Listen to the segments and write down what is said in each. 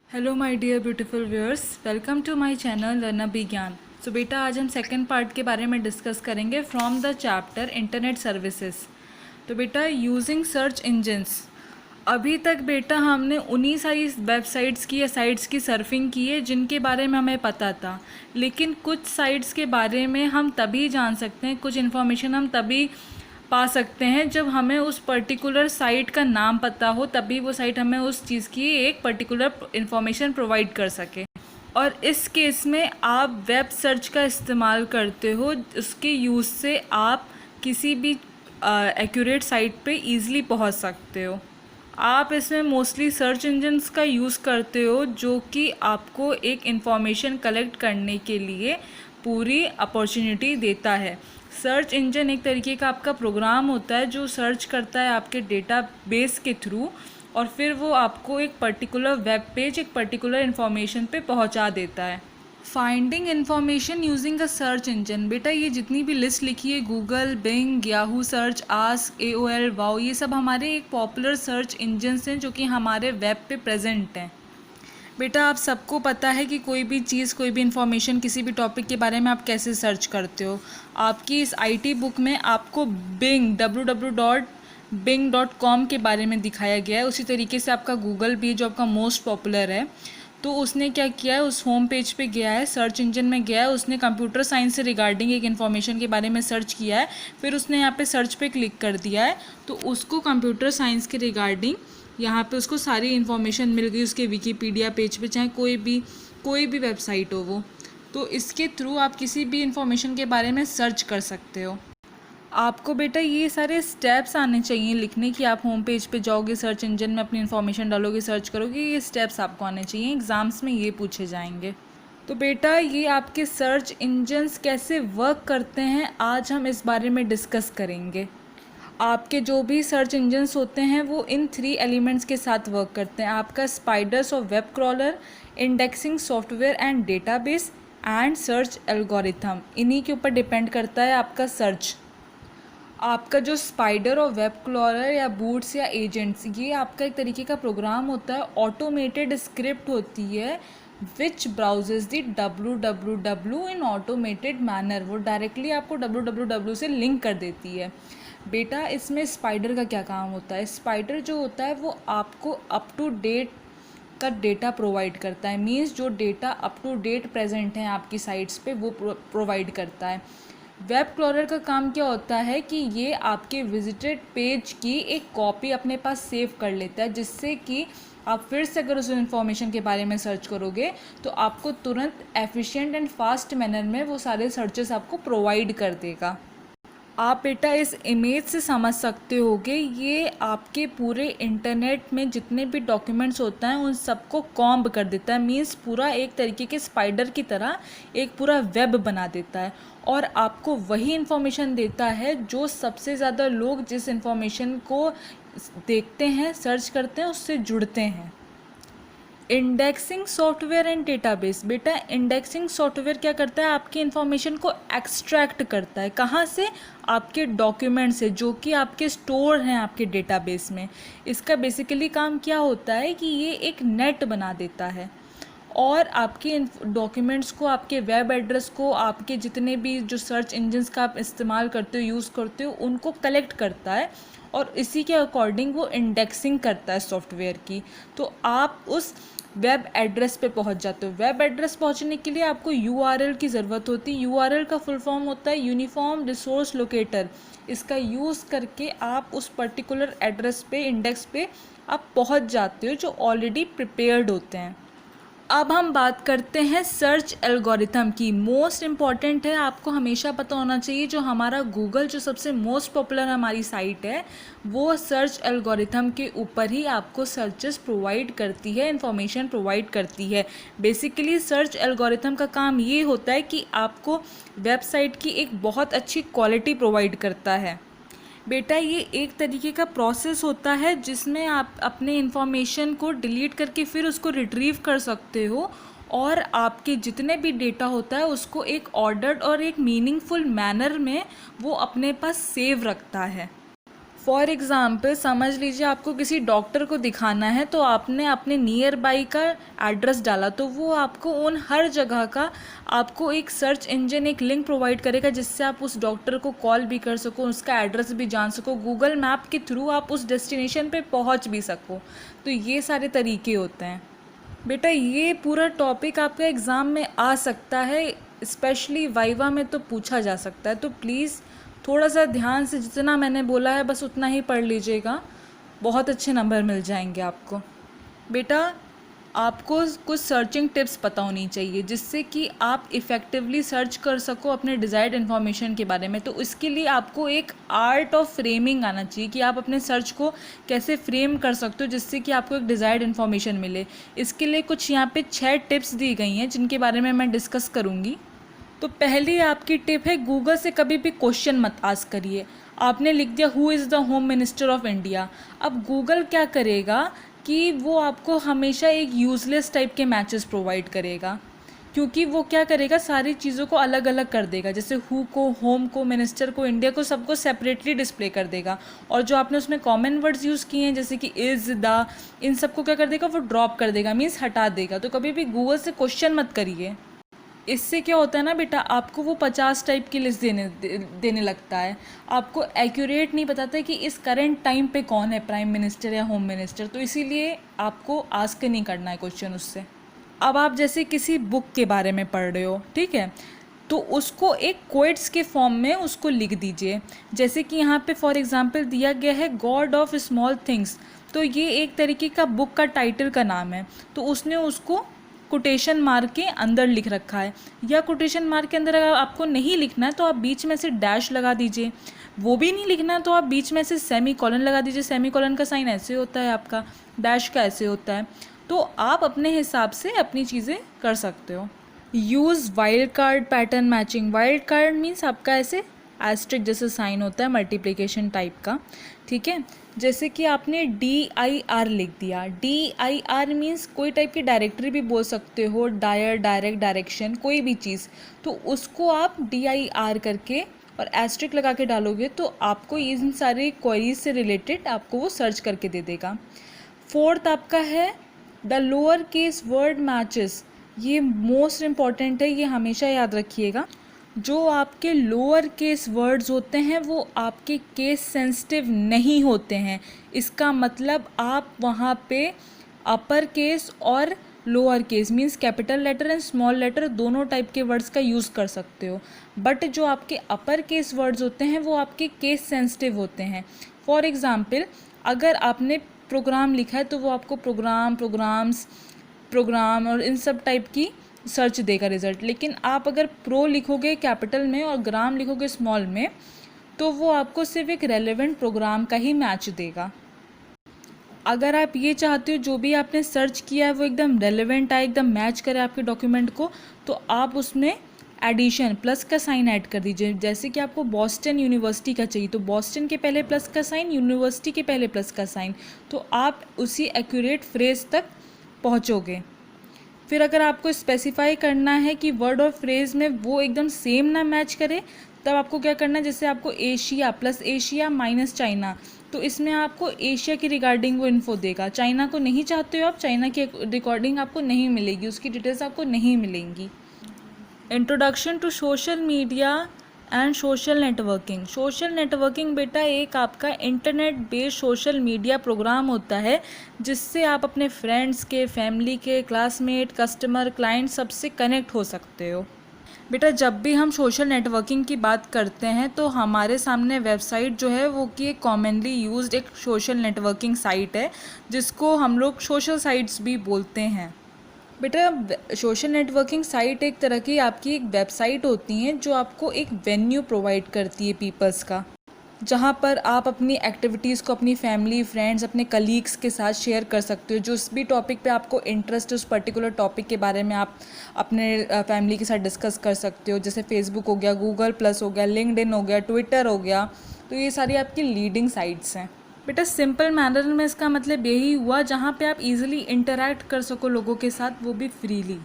Hello my dear beautiful viewers, welcome to my channel लर्ना विज्ञान। So बेटा, आज हम सेकंड पार्ट के बारे में डिस्कस करेंगे from the chapter internet services. तो बेटा, यूजिंग सर्च इंजन्स। अभी तक बेटा हमने उन्हीं सारी वेबसाइट्स की या साइट्स की सर्फिंग की है जिनके बारे में हमें पता था, लेकिन कुछ साइट्स के बारे में हम तभी जान सकते हैं, कुछ इन्फॉर्मेशन हम तभी पा सकते हैं जब हमें उस पर्टिकुलर साइट का नाम पता हो, तभी वो साइट हमें उस चीज़ की एक पर्टिकुलर इन्फॉर्मेशन प्रोवाइड कर सके। और इस केस में आप वेब सर्च का इस्तेमाल करते हो, उसके यूज़ से आप किसी भी एक्यूरेट साइट पे इजीली पहुंच सकते हो। आप इसमें मोस्टली सर्च इंजन्स का यूज़ करते हो, जो कि आपको एक इन्फॉर्मेशन कलेक्ट करने के लिए पूरी अपॉर्चुनिटी देता है। सर्च इंजन एक तरीके का आपका प्रोग्राम होता है जो सर्च करता है आपके डेटाबेस के थ्रू, और फिर वो आपको एक पर्टिकुलर वेब पेज, एक पर्टिकुलर इन्फॉर्मेशन पे पहुंचा देता है। Finding information using a search engine. बेटा, ये जितनी भी लिस्ट लिखी है, Google, Bing, Yahoo search, Ask, AOL, Wow, ये सब हमारे एक पॉपुलर सर्च इंजन्स हैं जो कि हमारे वेब पे प्रेजेंट हैं। बेटा, आप सबको पता है कि कोई भी चीज़, कोई भी इन्फॉर्मेशन किसी भी टॉपिक के बारे में आप कैसे सर्च करते हो। आपकी इस IT बुक में आपको बिंग www.bing.com के बारे में दिखाया गया है। उसी तरीके से आपका गूगल भी, जो आपका मोस्ट पॉपुलर है, तो उसने क्या किया है, उस होम पेज पे गया है, सर्च इंजन में गया है, उसने कंप्यूटर साइंस से रिगार्डिंग एक इन्फॉर्मेशन के बारे में सर्च किया है, फिर उसने यहाँ पे सर्च पे क्लिक कर दिया है, तो उसको कंप्यूटर साइंस के रिगार्डिंग यहाँ पे उसको सारी इन्फॉर्मेशन मिल गई उसके विकीपीडिया पेज पे, चाहे कोई भी वेबसाइट हो वो। तो इसके थ्रू आप किसी भी इन्फॉर्मेशन के बारे में सर्च कर सकते हो। आपको बेटा ये सारे स्टेप्स आने चाहिए लिखने की। आप होम पेज पे जाओगे, सर्च इंजन में अपनी इन्फॉर्मेशन डालोगे, सर्च करोगे, ये स्टेप्स आपको आने चाहिए, एग्ज़ाम्स में ये पूछे जाएंगे। तो बेटा, ये आपके सर्च इंजन्स कैसे वर्क करते हैं, आज हम इस बारे में डिस्कस करेंगे। आपके जो भी सर्च इंजन्स होते हैं वो इन 3 एलिमेंट्स के साथ वर्क करते हैं। आपका स्पाइडर्स और web crawler, indexing software and database, and search algorithm. इन्हीं के ऊपर डिपेंड करता है आपका सर्च। आपका जो स्पाइडर और वेब क्रॉलर या बूट्स या एजेंट्स, ये आपका एक तरीके का प्रोग्राम होता है, ऑटोमेटेड स्क्रिप्ट होती है विच ब्राउजेज दी www इन ऑटोमेटेड मैनर। वो डायरेक्टली आपको www से लिंक कर देती है। बेटा, इसमें स्पाइडर का क्या काम होता है? स्पाइडर जो होता है वो आपको अप टू डेट का डेटा प्रोवाइड करता है। मींस जो data up to date present है आपकी साइट्स पे वो प्रोवाइड करता है। वेब क्रॉलर का काम क्या होता है कि ये आपके विजिटेड पेज की एक कॉपी अपने पास सेव कर लेता है, जिससे कि आप फिर से अगर उस इन्फॉर्मेशन के बारे में सर्च करोगे तो आपको तुरंत एफिशिएंट एंड फास्ट मैनर में वो सारे सर्चेस आपको प्रोवाइड कर देगा। आप बेटा इस इमेज से समझ सकते होगे, ये आपके पूरे इंटरनेट में जितने भी डॉक्यूमेंट्स होता है उन सबको कॉम्ब कर देता है। मीन्स पूरा एक तरीके के स्पाइडर की तरह एक पूरा वेब बना देता है, और आपको वही इन्फॉर्मेशन देता है जो सबसे ज़्यादा लोग जिस इन्फॉर्मेशन को देखते हैं, सर्च करते हैं, उससे जुड़ते हैं। Indexing software and database. बेटा, इंडेक्सिंग सॉफ्टवेयर क्या करता है, आपकी इन्फॉर्मेशन को एक्सट्रैक्ट करता है। कहाँ से? आपके डॉक्यूमेंट से, जो कि आपके स्टोर हैं आपके डेटाबेस में। इसका बेसिकली काम क्या होता है कि ये एक नेट बना देता है और आपके डॉक्यूमेंट्स को, आपके वेब एड्रेस को, आपके जितने भी जो सर्च इंजन्स का आप इस्तेमाल करते हो, यूज़ करते हो, उनको कलेक्ट करता है और इसी के अकॉर्डिंग वो इंडेक्सिंग करता है सॉफ्टवेयर की। तो आप उस वेब एड्रेस पे पहुंच जाते हो। वेब एड्रेस पहुंचने के लिए आपको URL की ज़रूरत होती है। URL का फुल फॉर्म होता है यूनिफॉर्म रिसोर्स लोकेटर। इसका यूज़ करके आप उस पर्टिकुलर एड्रेस पे, इंडेक्स पे आप पहुंच जाते हो जो ऑलरेडी प्रिपेयर्ड होते हैं। अब हम बात करते हैं सर्च एल्गोरिथम की। मोस्ट इम्पॉर्टेंट है, आपको हमेशा पता होना चाहिए, जो हमारा गूगल, जो सबसे मोस्ट पॉपुलर हमारी साइट है, वो सर्च एल्गोरिथम के ऊपर ही आपको सर्चेस प्रोवाइड करती है, इंफॉर्मेशन प्रोवाइड करती है। बेसिकली सर्च एल्गोरिथम का काम ये होता है कि आपको वेबसाइट की एक बहुत अच्छी क्वालिटी प्रोवाइड करता है। बेटा, ये एक तरीके का प्रोसेस होता है जिसमें आप अपने इन्फॉर्मेशन को डिलीट करके फिर उसको रिट्रीव कर सकते हो, और आपके जितने भी डेटा होता है उसको एक ऑर्डर्ड और एक मीनिंगफुल मैनर में वो अपने पास सेव रखता है। फॉर एग्ज़ाम्पल समझ लीजिए आपको किसी डॉक्टर को दिखाना है, तो आपने अपने नियर बाई का एड्रेस डाला, तो वो आपको उन हर जगह का आपको एक सर्च इंजन, एक लिंक प्रोवाइड करेगा जिससे आप उस डॉक्टर को कॉल भी कर सको, उसका एड्रेस भी जान सको, गूगल मैप के थ्रू आप उस डेस्टिनेशन पे पहुंच भी सको। तो ये सारे तरीके होते हैं। बेटा ये पूरा टॉपिक आपका एग्ज़ाम में आ सकता है, स्पेशली वाइवा में तो पूछा जा सकता है, तो प्लीज़ थोड़ा सा ध्यान से जितना मैंने बोला है बस उतना ही पढ़ लीजिएगा, बहुत अच्छे नंबर मिल जाएंगे आपको। बेटा आपको कुछ सर्चिंग टिप्स पता होनी चाहिए जिससे कि आप इफ़ेक्टिवली सर्च कर सको अपने डिज़ायर्ड इन्फॉर्मेशन के बारे में। तो इसके लिए आपको एक आर्ट ऑफ फ्रेमिंग आना चाहिए कि आप अपने सर्च को कैसे फ्रेम कर सकते हो जिससे कि आपको एक डिज़ायर्ड इन्फॉर्मेशन मिले। इसके लिए कुछ यहाँ पे 6 टिप्स दी गई हैं जिनके बारे में मैं डिस्कस करूँगी। तो पहली आपकी टिप है, गूगल से कभी भी क्वेश्चन मत आस्क करिए। आपने लिख दिया who is the home minister of India, अब गूगल क्या करेगा कि वो आपको हमेशा एक यूज़लेस टाइप के मैचेस प्रोवाइड करेगा, क्योंकि वो क्या करेगा सारी चीज़ों को अलग अलग कर देगा, जैसे हु को, होम को, मिनिस्टर को, इंडिया को, सबको सेपरेटली डिस्प्ले कर देगा। और जो आपने उसमें कॉमन वर्ड्स यूज़ किए हैं जैसे कि इज़, द, इन सबको क्या कर देगा, वो ड्रॉप कर देगा, मीन्स हटा देगा। तो कभी भी गूगल से क्वेश्चन मत करिए। इससे क्या होता है ना बेटा, आपको वो 50 टाइप की लिस्ट देने लगता है, आपको एक्यूरेट नहीं बताता है कि इस करंट टाइम पे कौन है प्राइम मिनिस्टर या होम मिनिस्टर। तो इसीलिए आपको आस्क नहीं करना है क्वेश्चन उससे। अब आप जैसे किसी बुक के बारे में पढ़ रहे हो, ठीक है, तो उसको एक कोट्स के फॉर्म में उसको लिख दीजिए। जैसे कि यहाँ पे फॉर एग्जांपल दिया गया है गॉड ऑफ स्मॉल थिंग्स, तो ये एक तरीके का बुक का टाइटल का नाम है, तो उसने उसको कोटेशन मार के अंदर लिख रखा है। या कोटेशन मार के अंदर अगर आपको नहीं लिखना है तो आप बीच में से डैश लगा दीजिए, वो भी नहीं लिखना है तो आप बीच में से सेमी कॉलन लगा दीजिए। सेमी कॉलन का साइन ऐसे होता है आपका, डैश का ऐसे होता है। तो आप अपने हिसाब से अपनी चीज़ें कर सकते हो। Use wild card pattern matching. Wild card means आपका ऐसे एस्ट्रिक जैसे साइन होता है मल्टीप्लिकेशन टाइप का, ठीक है। जैसे कि आपने DIR लिख दिया, DIR मीन्स कोई टाइप की डायरेक्टरी भी बोल सकते हो, डायर, डायरेक्ट, डायरेक्शन, कोई भी चीज़, तो उसको आप DIR करके और एस्ट्रिक लगा के डालोगे तो आपको इन सारी क्वेरीज से रिलेटेड आपको वो सर्च करके दे देगा। फोर्थ आपका है the lower case word matches. ये मोस्ट इम्पॉर्टेंट है, ये हमेशा याद रखिएगा। जो आपके लोअर केस वर्ड्स होते हैं वो आपके केस सेंसिटिव नहीं होते हैं। इसका मतलब आप वहाँ पे अपर केस और lower case means capital letter and small letter दोनों टाइप के वर्ड्स का यूज़ कर सकते हो। बट जो आपके अपर केस वर्ड्स होते हैं वो आपके केस सेंसिटिव होते हैं। फॉर एग्ज़ाम्पल अगर आपने प्रोग्राम लिखा है तो वो आपको प्रोग्राम, प्रोग्राम्स, प्रोग्राम और इन सब टाइप की सर्च देगा रिज़ल्ट। लेकिन आप अगर प्रो लिखोगे कैपिटल में और ग्राम लिखोगे स्मॉल में तो वो आपको सिर्फ एक रेलेवेंट प्रोग्राम का ही मैच देगा। अगर आप ये चाहते हो जो भी आपने सर्च किया है वो एकदम रेलेवेंट आए, एकदम मैच करे आपके डॉक्यूमेंट को, तो आप उसमें एडिशन प्लस का साइन ऐड कर दीजिए। जैसे कि आपको बॉस्टन यूनिवर्सिटी का चाहिए तो बॉस्टन के पहले प्लस का साइन, यूनिवर्सिटी के पहले प्लस का साइन, तो आप उसी एक्यूरेट फ्रेज तक पहुँचोगे। फिर अगर आपको स्पेसिफाई करना है कि वर्ड और फ्रेज में वो एकदम सेम ना मैच करे, तब आपको क्या करना है, जैसे आपको Asia plus Asia minus China, तो इसमें आपको एशिया की रिगार्डिंग वो इन्फो देगा। चाइना को नहीं चाहते हो आप, चाइना की रिकॉर्डिंग आपको नहीं मिलेगी, उसकी डिटेल्स आपको नहीं मिलेंगी। Introduction to social media and social networking. Social networking बेटा एक आपका internet based social media program होता है जिससे आप अपने फ्रेंड्स के, फैमिली के, क्लासमेट, कस्टमर, क्लाइंट सबसे कनेक्ट हो सकते हो। बेटा जब भी हम सोशल नेटवर्किंग की बात करते हैं तो हमारे सामने वेबसाइट जो है वो कि एक कॉमनली यूज्ड एक सोशल नेटवर्किंग साइट है जिसको हम लोग सोशल साइट्स भी बोलते हैं। बेटा सोशल नेटवर्किंग साइट एक तरह की आपकी एक वेबसाइट होती हैं जो आपको एक वेन्यू प्रोवाइड करती है पीपल्स का, जहाँ पर आप अपनी एक्टिविटीज़ को अपनी फैमिली, फ्रेंड्स, अपने कलीग्स के साथ शेयर कर सकते हो। जो उस भी टॉपिक पे आपको इंटरेस्ट है उस पर्टिकुलर टॉपिक के बारे में आप अपने फैमिली के साथ डिस्कस कर सकते हो। जैसे फेसबुक हो गया, गूगल प्लस हो गया, लिंक्डइन हो गया, ट्विटर हो गया, तो ये सारी आपकी लीडिंग साइट्स हैं। बेटा सिंपल मैनर में इसका मतलब यही हुआ जहाँ पे आप इजीली इंटरेक्ट कर सको लोगों के साथ, वो भी फ्रीली।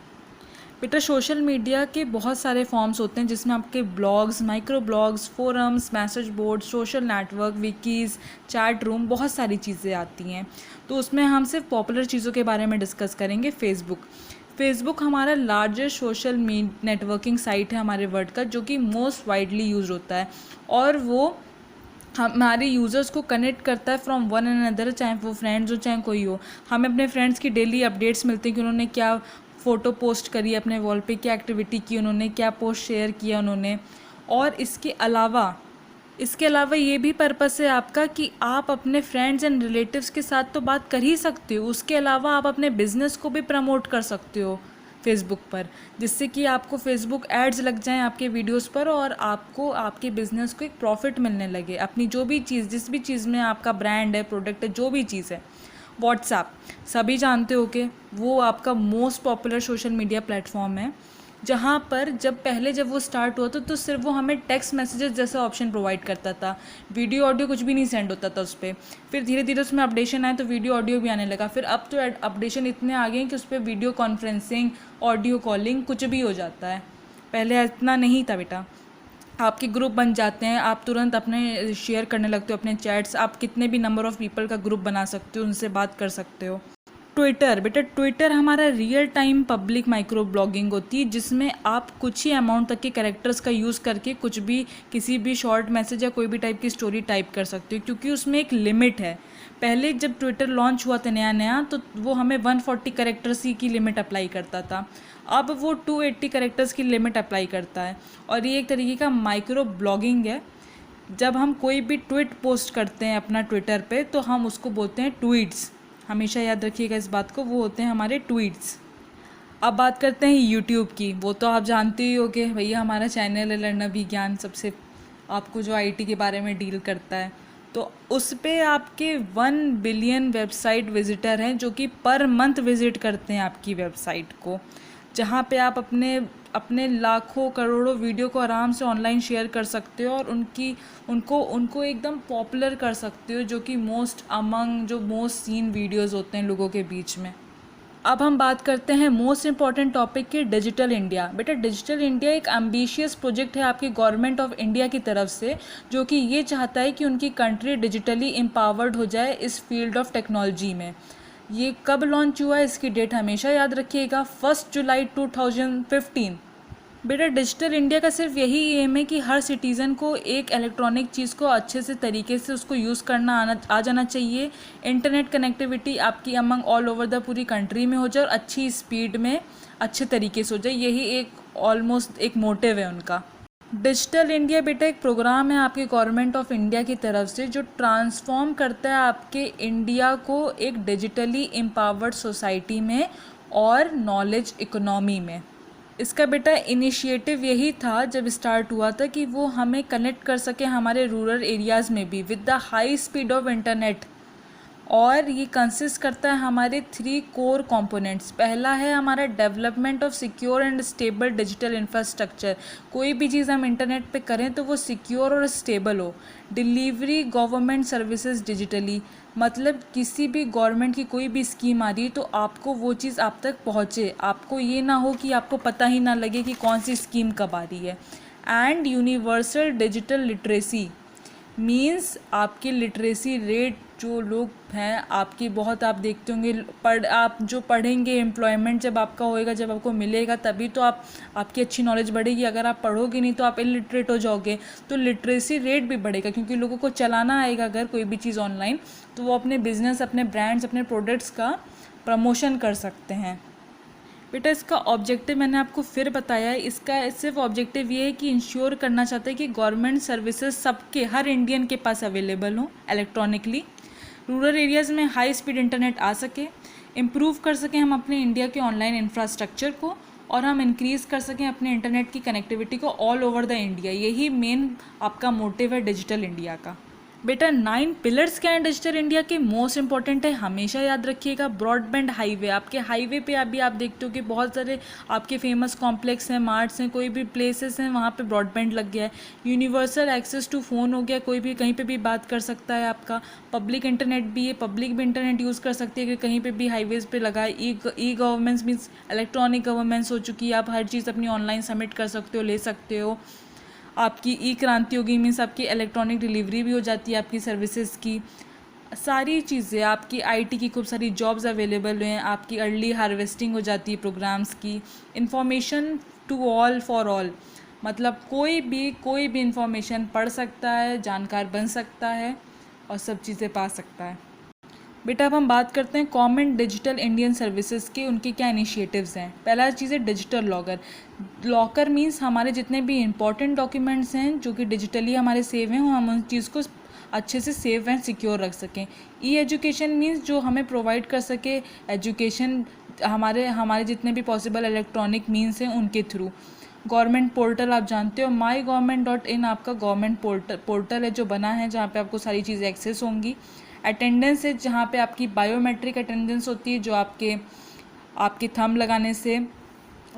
बेटा सोशल मीडिया के बहुत सारे फॉर्म्स होते हैं जिसमें आपके blogs, micro blogs, forums, message board, social network, wikis, chat room, बहुत सारी चीज़ें आती हैं। तो उसमें हम सिर्फ पॉपुलर चीज़ों के बारे में डिस्कस करेंगे। फेसबुक हमारा लार्जेस्ट सोशल नेटवर्किंग साइट है हमारे वर्ल्ड का, जो कि मोस्ट वाइडली यूज होता है और वो हमारे यूज़र्स को कनेक्ट करता है फ्रॉम वन एंड अदर, चाहे वो फ्रेंड्स हो चाहे कोई हो। हमें अपने फ्रेंड्स की डेली अपडेट्स मिलती हैं कि उन्होंने क्या फ़ोटो पोस्ट करी है अपने वॉल पे, क्या एक्टिविटी की उन्होंने, क्या पोस्ट शेयर किया उन्होंने। और इसके अलावा ये भी पर्पस है आपका कि आप अपने फ्रेंड्स एंड रिलेटिव्स के साथ तो बात कर ही सकते हो, उसके अलावा आप अपने बिजनेस को भी प्रमोट कर सकते हो फेसबुक पर, जिससे कि आपको फेसबुक एड्स लग जाएं आपके वीडियोस पर और आपको आपके बिजनेस को एक प्रॉफिट मिलने लगे। अपनी जो भी चीज़, जिस भी चीज़ में आपका ब्रांड है, प्रोडक्ट है, जो भी चीज़ है। व्हाट्सएप सभी जानते हो कि वो आपका most popular social media platform है, जहाँ पर जब वो स्टार्ट हुआ था तो सिर्फ वो हमें टेक्स्ट मैसेजेस जैसा ऑप्शन प्रोवाइड करता था, वीडियो ऑडियो कुछ भी नहीं सेंड होता था उस पर। फिर धीरे धीरे उसमें अपडेशन आए तो वीडियो ऑडियो भी आने लगा। फिर अब तो अपडेशन इतने आ गए हैं कि उस पर वीडियो कॉन्फ्रेंसिंग, ऑडियो कॉलिंग कुछ भी हो जाता है। पहले इतना नहीं था बेटा। आपके ग्रुप बन जाते हैं, आप तुरंत अपने शेयर करने लगते हो अपने चैट्स, आप कितने भी नंबर ऑफ़ पीपल का ग्रुप बना सकते हो, उनसे बात कर सकते हो। ट्विटर हमारा real time public micro blogging होती है, जिसमें आप कुछ ही अमाउंट तक के कैरेक्टर्स का यूज़ करके कुछ भी, किसी भी शॉर्ट मैसेज या कोई भी टाइप की स्टोरी टाइप कर सकते हो, क्योंकि उसमें एक लिमिट है। पहले जब ट्विटर लॉन्च हुआ था नया नया, तो वो हमें 140 कैरेक्टर्स की लिमिट अप्लाई करता था। अब वो 280 कैरेक्टर्स की लिमिट अप्लाई करता है और ये एक तरीके का माइक्रो ब्लॉगिंग है। जब हम कोई भी ट्वीट पोस्ट करते हैं अपना ट्विटर पे, तो हम उसको बोलते हैं ट्वीट्स। हमेशा याद रखिएगा इस बात को, वो होते हैं हमारे ट्वीट्स। अब बात करते हैं यूट्यूब की। वो तो आप जानते ही होगे भैया, हमारा चैनल है लर्नर विज्ञान, सबसे आपको जो आईटी के बारे में डील करता है। तो उस पे आपके 1 बिलियन वेबसाइट विजिटर हैं जो कि पर मंथ विज़िट करते हैं आपकी वेबसाइट को, जहाँ पे आप अपने अपने लाखों करोड़ों वीडियो को आराम से ऑनलाइन शेयर कर सकते हो और उनको एकदम पॉपुलर कर सकते हो, जो कि जो मोस्ट सीन वीडियोस होते हैं लोगों के बीच में। अब हम बात करते हैं मोस्ट इम्पॉर्टेंट टॉपिक के, डिजिटल इंडिया। बेटा डिजिटल इंडिया एक एम्बिशियस प्रोजेक्ट है आपकी गवर्नमेंट ऑफ इंडिया की तरफ से, जो कि ये चाहता है कि उनकी कंट्री डिजिटली एम्पावर्ड हो जाए इस फील्ड ऑफ टेक्नोलॉजी में। ये कब लॉन्च हुआ है, इसकी डेट हमेशा याद रखिएगा, 1 जुलाई 2015। बेटा डिजिटल इंडिया का सिर्फ यही एम है कि हर सिटीज़न को एक इलेक्ट्रॉनिक चीज़ को अच्छे से तरीके से उसको यूज़ करना आ जाना चाहिए। इंटरनेट कनेक्टिविटी आपकी अमंग ऑल ओवर द पूरी कंट्री में हो जाए और अच्छी स्पीड में अच्छे तरीके से हो जाए। यही एक ऑलमोस्ट एक मोटिव है उनका। डिजिटल इंडिया बेटा एक प्रोग्राम है आपकी गवर्नमेंट ऑफ इंडिया की तरफ से, जो ट्रांसफॉर्म करता है आपके इंडिया को एक डिजिटली एम्पावर्ड सोसाइटी में और नॉलेज इकोनॉमी में। इसका बेटा इनिशिएटिव यही था जब स्टार्ट हुआ था कि वो हमें कनेक्ट कर सके हमारे रूरल एरियाज़ में भी with the high speed of internet. और ये कंसिस्ट करता है हमारे 3 कोर कंपोनेंट्स। पहला है हमारा development of secure and stable digital infrastructure. कोई भी चीज़ हम इंटरनेट पे करें तो वो सिक्योर और स्टेबल हो। डिलीवरी गवर्नमेंट सर्विसेज डिजिटली, मतलब किसी भी गवर्नमेंट की कोई भी स्कीम आ रही है तो आपको वो चीज़ आप तक पहुँचे, आपको ये ना हो कि आपको पता ही ना लगे कि कौन सी स्कीम कब आ रही है। And universal digital literacy means आपकी लिटरेसी रेट, जो लोग हैं आपकी, बहुत आप देखते होंगे आप जो पढ़ेंगे, एम्प्लॉयमेंट जब आपका होएगा, जब आपको मिलेगा तभी तो आपकी अच्छी नॉलेज बढ़ेगी। अगर आप पढ़ोगे नहीं तो आप इलिटरेट हो जाओगे, तो लिटरेसी रेट भी बढ़ेगा, क्योंकि लोगों को चलाना आएगा अगर कोई भी चीज़ ऑनलाइन, तो वो अपने बिजनेस, अपने ब्रांड्स, अपने प्रोडक्ट्स का प्रमोशन कर सकते हैं। बेटा इसका ऑब्जेक्टिव मैंने आपको फिर बताया है, इसका सिर्फ ऑब्जेक्टिव ये है कि इंश्योर करना चाहते हैं कि गवर्नमेंट सर्विसेज सबके, हर इंडियन के पास अवेलेबल हो इलेक्ट्रॉनिकली। रूरल एरियाज़ में हाई स्पीड इंटरनेट आ सके, इम्प्रूव कर सकें हम अपने इंडिया के ऑनलाइन इंफ्रास्ट्रक्चर को, और हम इंक्रीज़ कर सकें अपने इंटरनेट की कनेक्टिविटी को ऑल ओवर द इंडिया। यही मेन आपका मोटिव है डिजिटल इंडिया का। बेटा 9 पिलर्स क्या हैं डिजिटल इंडिया के? मोस्ट इंपॉर्टेंट है, हमेशा याद रखिएगा, ब्रॉडबैंड हाईवे। आपके हाईवे पे अभी आप देखते हो कि बहुत सारे आपके फेमस कॉम्प्लेक्स हैं, मार्ट्स हैं, कोई भी प्लेसेस हैं, वहाँ पे ब्रॉडबैंड लग गया है। यूनिवर्सल एक्सेस टू फ़ोन हो गया, कोई भी कहीं पे भी बात कर सकता है आपका। पब्लिक इंटरनेट भी है, पब्लिक भी इंटरनेट यूज़ कर सकती है कि कहीं पे भी हाईवेज़ पे लगा है। ई गवर्नमेंट्स मीन्स इलेक्ट्रॉनिक गवर्नमेंट्स हो चुकी है, आप हर चीज़ अपनी ऑनलाइन सबमिट कर सकते हो, ले सकते हो। आपकी ई क्रांति होगी, मीन्स आपकी इलेक्ट्रॉनिक डिलीवरी भी हो जाती है आपकी सर्विसेज की। सारी चीज़ें आपकी आईटी की खूब सारी जॉब्स अवेलेबल हैं, आपकी अर्ली हार्वेस्टिंग हो जाती है प्रोग्राम्स की। Information to all for all, मतलब कोई भी इंफॉर्मेशन पढ़ सकता है, जानकार बन सकता है और सब चीज़ें पा सकता है। बेटा अब हम बात करते हैं कॉमन डिजिटल इंडियन सर्विसेज के, उनके क्या इनिशिएटिव्स हैं। पहला चीज़ है डिजिटल लॉकर। लॉकर मीन्स हमारे जितने भी इंपॉर्टेंट डॉक्यूमेंट्स हैं जो कि डिजिटली हमारे सेव हैं, हम उन चीज़ को अच्छे से सेव एंड सिक्योर रख सकें। ई एजुकेशन मीन्स जो हमें प्रोवाइड कर सके एजुकेशन हमारे जितने भी पॉसिबल इलेक्ट्रॉनिक मीन्स हैं उनके थ्रू। गवर्नमेंट पोर्टल आप जानते हो, MyGovernment.in आपका गवर्नमेंट पोर्टल है जो बना है, जहाँ पे आपको सारी चीज़ें एक्सेस होंगी। अटेंडेंस है, जहाँ पे आपकी बायोमेट्रिक अटेंडेंस होती है, जो आपके थंब लगाने से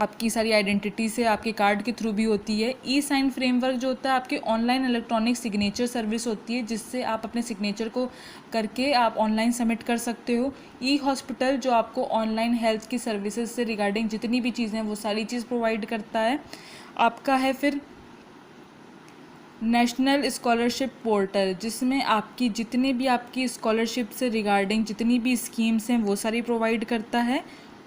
आपकी सारी आइडेंटिटी से आपके कार्ड के थ्रू भी होती है। ई साइन फ्रेमवर्क जो होता है आपके ऑनलाइन इलेक्ट्रॉनिक सिग्नेचर सर्विस होती है, जिससे आप अपने सिग्नेचर को करके आप ऑनलाइन सबमिट कर सकते हो। ई हॉस्पिटल जो आपको ऑनलाइन हेल्थ की सर्विसेज से रिगार्डिंग जितनी भी चीज़ें हैं वो सारी चीज़ प्रोवाइड करता है। आपका है फिर नेशनल स्कॉलरशिप पोर्टल, जिसमें आपकी जितने भी आपकी स्कॉलरशिप से रिगार्डिंग जितनी भी स्कीम्स हैं वो सारी प्रोवाइड करता है।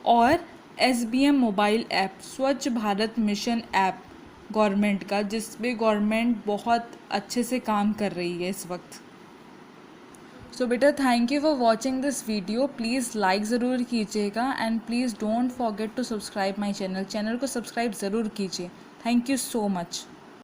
और SBM मोबाइल ऐप, स्वच्छ भारत मिशन ऐप गवर्नमेंट का, जिसमें गवर्नमेंट बहुत अच्छे से काम कर रही है इस वक्त। सो बेटा thank you for watching this video. Please like ज़रूर कीजिएगा and please don't forget to subscribe my channel को सब्सक्राइब ज़रूर कीजिए। Thank you so much.